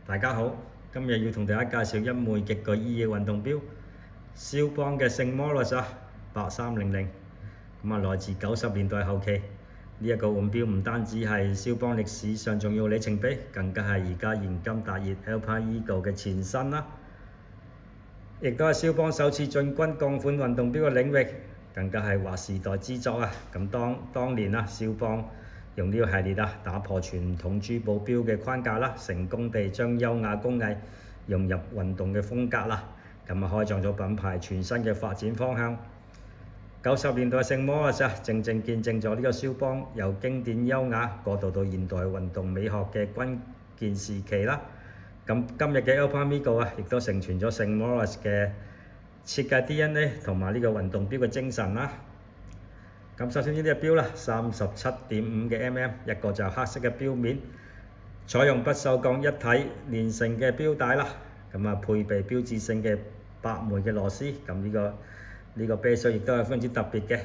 大家好，今日要同大家介紹一枚極具意義嘅運動錶，肖邦嘅聖摩洛斯8300。來自90年代後期，呢一個腕錶唔單止係肖邦歷史上重要里程碑，更加係而家現今大熱 Alpine Eagle 嘅前身啦，亦都係肖邦首次進軍鋼款運動錶嘅領域，更加係劃時代之作啊！當年肖邦用呢個系列打破傳統珠寶錶嘅框架啦，成功地將優雅工藝融入運動嘅風格啦，開創咗品牌全新嘅發展方向。90年代聖摩洛斯正正見證咗呢個肖邦由經典優雅過渡到現代運動美學嘅關鍵時期啦。今日嘅 Alpine Eagle亦都承傳咗聖摩洛斯嘅設計 DNA 同埋呢個運動錶嘅精神啦。首先呢隻錶啦，37.5嘅 mm， 一個就黑色嘅錶面，採用不鏽鋼一體連成嘅錶帶啦。配備標誌性嘅8枚嘅螺絲，呢個啤碎亦都係非常之特別嘅。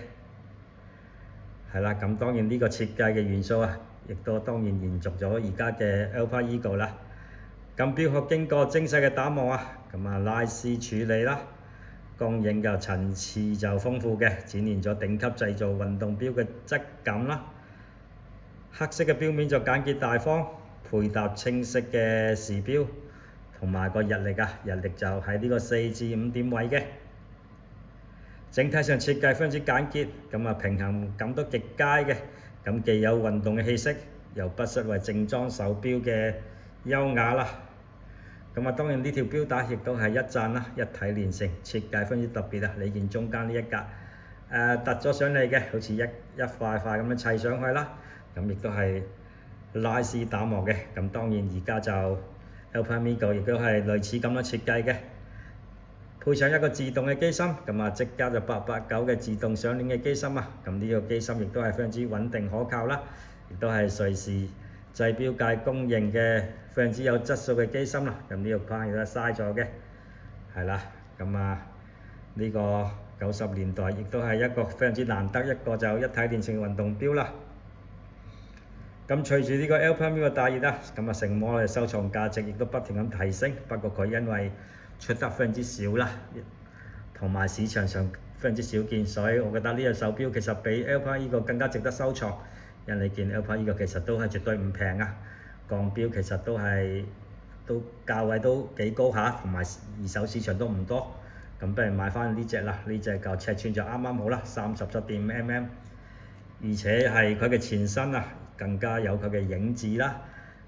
係啦，當然呢個設計嘅元素亦都當然延續咗而家嘅 Alpine Eagle 啦。錶殼經過精細嘅打磨拉絲處理啦。光影嘅層次就豐富嘅，展現咗頂級製造運動錶嘅質感啦。黑色嘅錶面就簡潔大方，配搭清晰嘅時錶，同埋個日曆就喺呢個4至5點位嘅。整體上設計非常之簡潔，平衡感都極佳嘅，既有運動嘅氣息，又不失為正裝手錶嘅優雅啦。當然呢條錶帶亦都係一讚啦，一體連成，設計非常之特別啊！你見中間呢一格凸咗上嚟嘅，好似一塊塊咁樣砌上去啦。亦都係拉絲打磨嘅。當然而家就 Alpine Eagle 亦都係類似咁樣設計嘅，配上一個自動嘅機芯，即加就889嘅自動上鏈嘅機芯啊。呢個機芯亦都係非常之穩定可靠啦，亦都係瑞士製錶界公認嘅非常之有質素嘅機芯啦。呢個框亦都係嘥咗嘅，係啦。呢個90年代亦都係一個非常之難得一個就一體連成運動錶啦。隨住呢個 Alpine Eagle 嘅大熱聖摩洛斯收藏價值亦都不停咁提升。不過佢因為出得非常之少啦，同埋市場上非常之少見，所以我覺得呢隻手錶其實比 Alpine Eagle 更加值得收藏。因為你見 Alpine Eagle 其實都係絕對唔平啊，鋼錶其實都價位都幾高下，同埋二手市場都唔多。不如買翻呢隻啦，呢隻嚿尺寸就啱啱好啦，37.5 mm， 而且係佢嘅前身更加有佢嘅影子啦。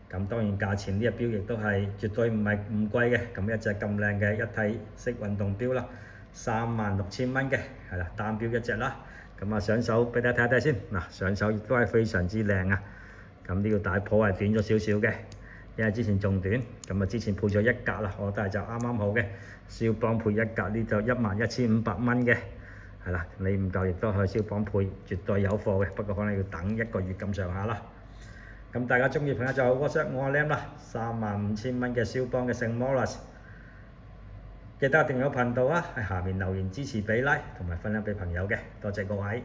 當然價錢呢隻錶亦都係絕對唔貴嘅，一隻咁靚嘅一體式運動錶啦，36,000蚊嘅，係啦，單錶一隻啦。上手俾大家睇睇先，上手亦都係非常之靚啊。呢個帶頗係短咗少少嘅，因為之前仲短。之前配咗一格啦，我覺得就啱啱好嘅。肖邦配一格呢就11,500蚊嘅，係啦，你唔夠亦都可以肖邦配，絕對有貨嘅。不過可能要等1個月咁上下啦。大家中意朋友就 WhatsApp 我靚啦，35,000蚊嘅肖邦嘅聖摩洛斯，記得訂閱我頻道喺下面留言支持俾 like 同埋分享俾朋友嘅，多謝各位。